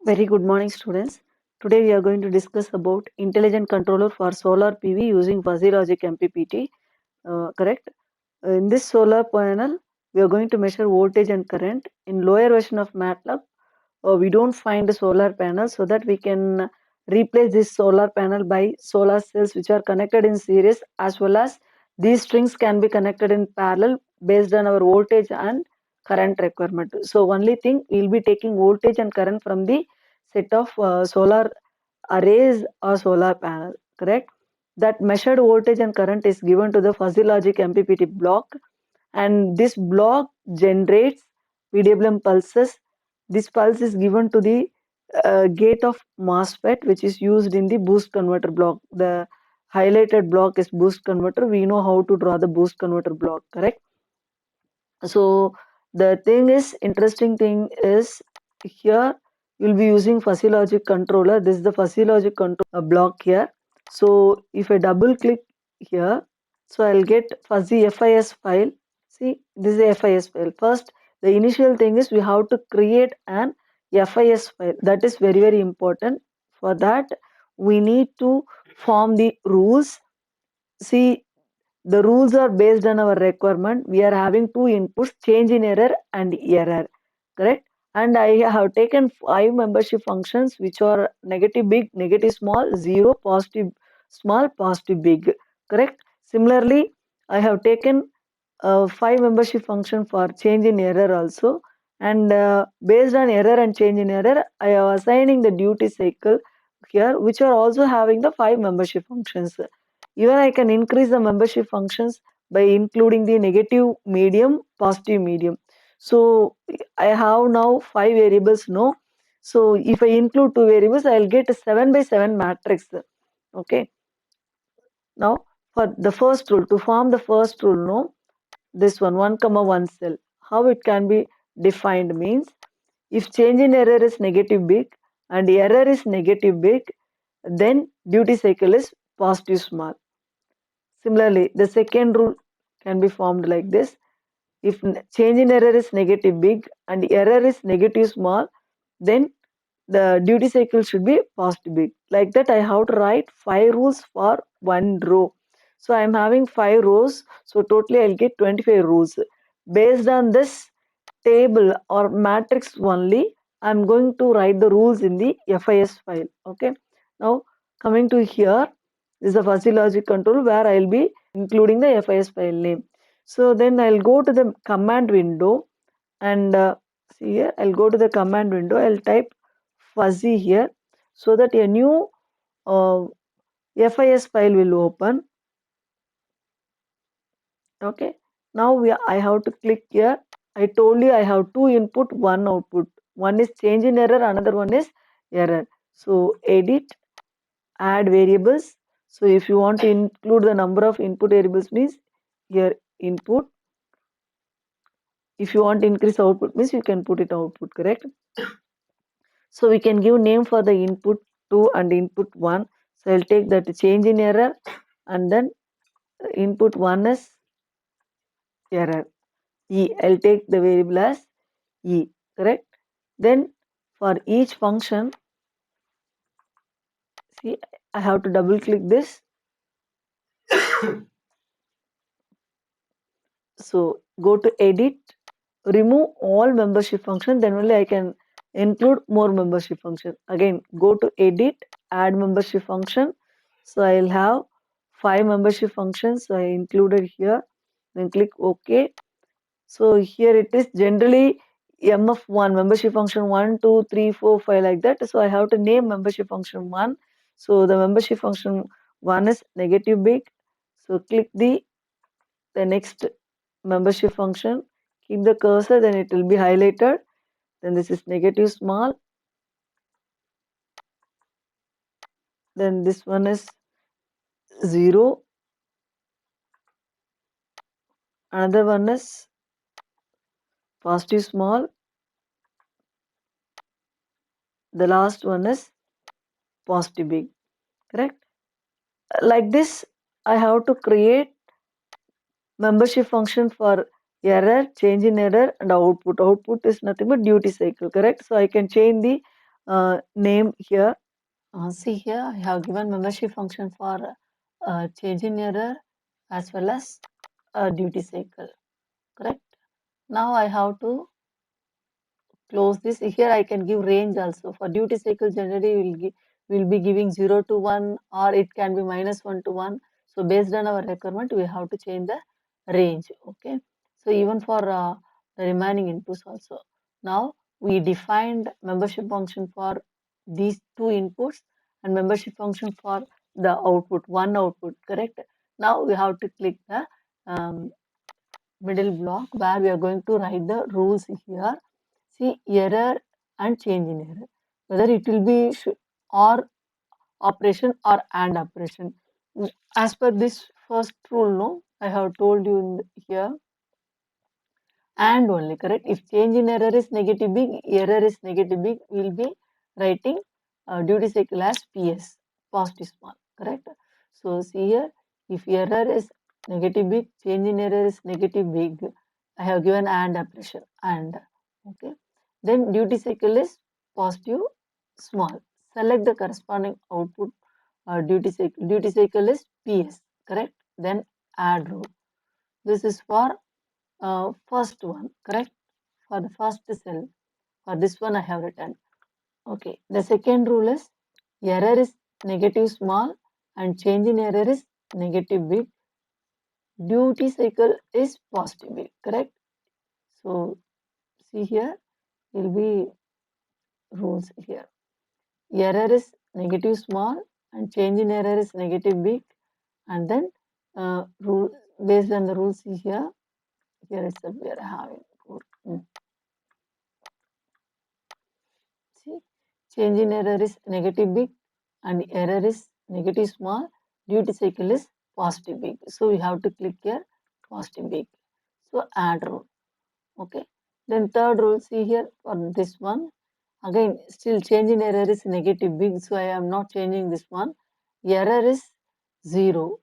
Very good morning, students. Today we are going to discuss about intelligent controller for solar PV using fuzzy logic MPPT. Correct? In this solar panel, we are going to measure voltage and current. In lower version of MATLAB, we don't find the solar panel, so that we can replace this solar panel by solar cells which are connected in series, as well as these strings can be connected in parallel based on our voltage and current requirement. So only thing, we'll be taking voltage and current from the set of solar arrays or solar panel. Correct? That measured voltage and current is given to the fuzzy logic MPPT block, and this block generates PWM pulses. This pulse is given to the gate of MOSFET, which is used in the boost converter block. The highlighted block is boost converter. We know how to draw the boost converter block, correct? So the thing is, interesting thing is, here you'll be using fuzzy logic controller. This is the fuzzy logic control block here. So if I double click here, so I'll get fuzzy FIS file. See, this is a FIS file. First, the initial thing is we have to create an FIS file. That is very, very important. For that, we need to form the rules. See, the rules are based on our requirement. We are having two inputs, change in error and error, correct? And I have taken 5 membership functions which are negative big, negative small, 0, positive small, positive big, correct? Similarly, I have taken 5 membership function for change in error also, and based on error and change in error, I am assigning the duty cycle here, which are also having the 5 membership functions. Even I can increase the membership functions by including the negative medium, positive medium. So I have now 5 variables, no. So if I include 2 variables, I'll get a 7 by 7 matrix. Okay. Now for the first rule, to form the first rule, no, this one comma 1 cell. How it can be defined means, if change in error is negative big and error is negative big, then duty cycle is positive small. Similarly, the second rule can be formed like this. If change in error is negative big and error is negative small, then the duty cycle should be positive big. Like that, I have to write 5 rules for one row. So I am having 5 rows. So totally I'll get 25 rules. Based on this table or matrix only, I'm going to write the rules in the FIS file. Okay. Now coming to here, this is a fuzzy logic control where I'll be including the FIS file name. So then I'll go to the command window, and see here, I'll go to the command window. I'll type fuzzy here, so that a new uh, FIS file will open. Okay. Now I have to click here. I told you I have 2 input, 1 output. One is change in error, another one is error. So edit, add variables. So if you want to include the number of input variables, means here input. If you want to increase output, means you can put it output, correct? So we can give name for the input 2 and input 1. So I'll take that change in error, and then input 1 is error. E. I'll take the variable as E, correct? Then for each function, see, I have to double click this. So go to edit, remove all membership function, then only I can include more membership function. Again, go to edit, add membership function. So I'll have 5 membership functions. So I included here. Then click OK. So here it is generally MF1, membership function 1, 2, 3, 4, 5, like that. So I have to name membership function 1. So the membership function 1 is negative big. So click the next membership function, keep the cursor, then it will be highlighted. Then this is negative small. Then this one is 0. Another one is positive small. The last one is positive big. Correct? Like this, I have to create membership function for error, change in error, and output. Output is nothing but duty cycle, correct? So I can change the name here. See here, I have given membership function for change in error as well as duty cycle, correct? Now I have to close this. Here I can give range also. For duty cycle, generally will be giving 0 to 1, or it can be -1 to 1. So based on our requirement, we have to change the range. Okay. So even for the remaining inputs also. Now we defined membership function for these two inputs and membership function for the output, one output, correct? Now we have to click the middle block where we are going to write the rules here. See, error and change in error, whether it will be or operation or and operation. As per this first rule, no, I have told you here and only, correct? If change in error is negative big, error is negative big, we will be writing duty cycle as PS, positive small, correct? So see here, if error is negative big, change in error is negative big, I have given and operation and, okay. Then duty cycle is positive small. Select the corresponding output duty cycle. Duty cycle is PS, correct? Then add rule. This is for first one, correct? For the first cell. For this one I have written. Okay. The second rule is error is negative small and change in error is negative big. Duty cycle is positive big, correct? So see here will be rules here. Error is negative small and change in error is negative big, and then rule based on the rules here itself we are having. See, change in error is negative big and error is negative small. Duty cycle is positive big. So we have to click here positive big. So add rule. Okay. Then third rule, see here for this one. Again, still change in error is negative big. So I am not changing this one. Error is 0.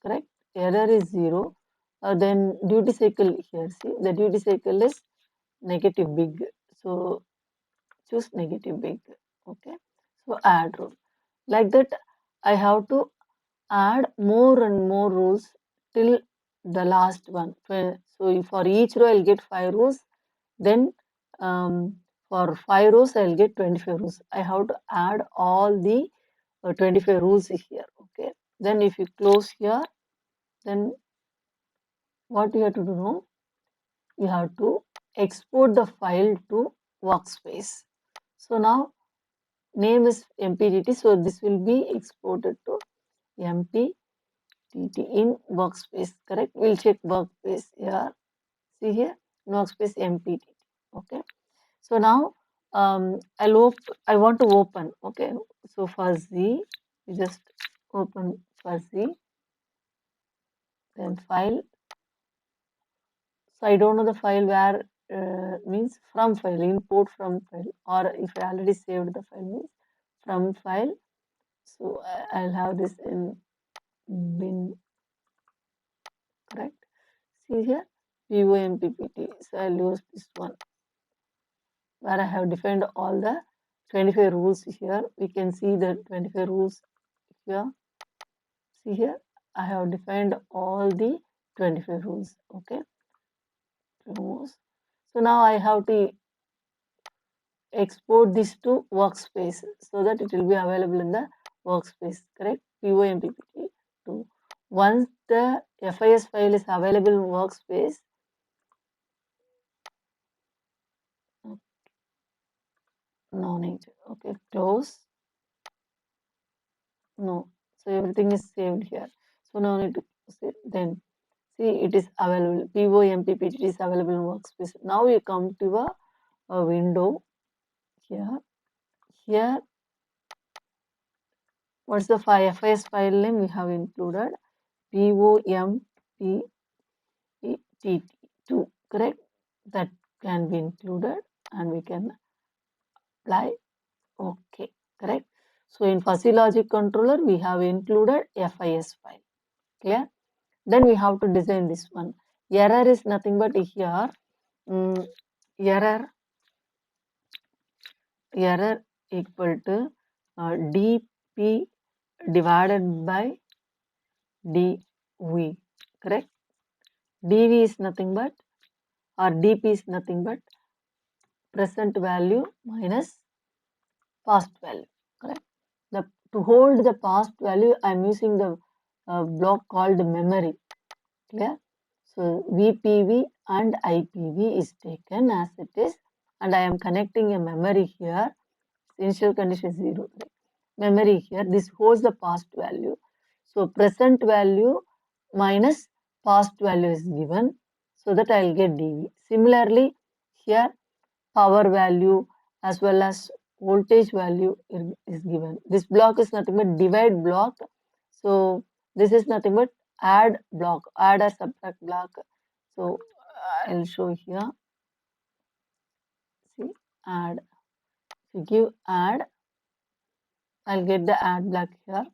Correct? Error is 0. Then duty cycle here. See, the duty cycle is negative big. So choose negative big. Okay. So add rule. Like that, I have to add more and more rules till the last one. So for each row, I'll get 5 rows. Then for 5 rows, I'll get 25 rows. I have to add all the 25 rules here. Okay. Then if you close here, then what you have to do now? You have to export the file to workspace. So now name is MPDT. So this will be exported to MPDT in workspace, correct? We'll check workspace here. See here, workspace MPDT. Okay. So now I want to open. Okay. So fuzzy, you just open fuzzy, then file. So I don't know the file where means from file, import from file, or if I already saved the file means from file. So I'll have this in bin, correct? See here, POMPPT. So I'll use this one where I have defined all the 25 rules here. We can see the 25 rules here. See here, I have defined all the 25 rules. Okay. So now I have to export this to workspace so that it will be available in the workspace, correct? POMPPT to. Once the FIS file is available in workspace, no need. Okay, close. No. So everything is saved here. So no need to say. Then see it is available. POMPPT is available in workspace. Now you come to a window here. Here, what's the FIS file name we have included? POMPPT2, correct? That can be included and we can apply. Okay, correct? So in fuzzy logic controller, we have included FIS file. Clear? Then we have to design this one. Error is nothing but here. Error equal to dP divided by dV, correct? dV is nothing but, or dP is nothing but present value minus past value, correct? To hold the past value, I am using the block called memory, clear? So VPV and IPV is taken as it is, and I am connecting a memory here. Initial condition is 0. Memory here, this holds the past value. So present value minus past value is given, so that I will get dV. Similarly, here power value as well as voltage value is given. This block is nothing but divide block. So this is nothing but add block, add or subtract block. So I'll show here. See, add. If you give add, I'll get the add block here.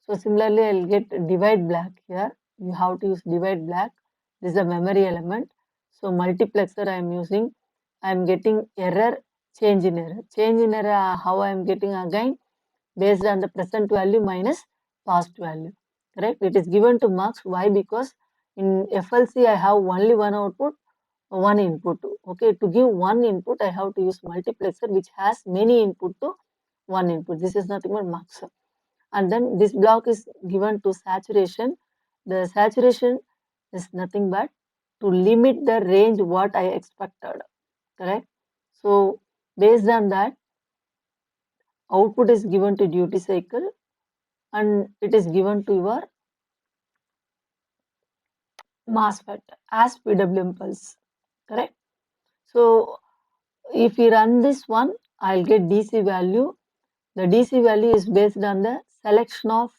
So similarly, I'll get divide block here. You have to use divide block. This is a memory element. So multiplexer I am using. I am getting error, change in error. Change in error, how I am getting again? Based on the present value minus past value. Correct? It is given to marks. Why? Because in FLC I have only one output, one input. Okay, to give one input, I have to use multiplexer which has many input to one input. This is nothing but marks. And then this block is given to saturation. The saturation is nothing but to limit the range what I expected. Correct? So based on that, output is given to duty cycle and it is given to your MOSFET as PWM pulse. Correct? So if we run this one, I'll get DC value. The DC value is based on the selection of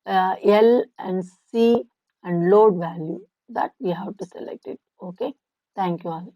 L and C and load value that we have to select it. Okay. Thank you all.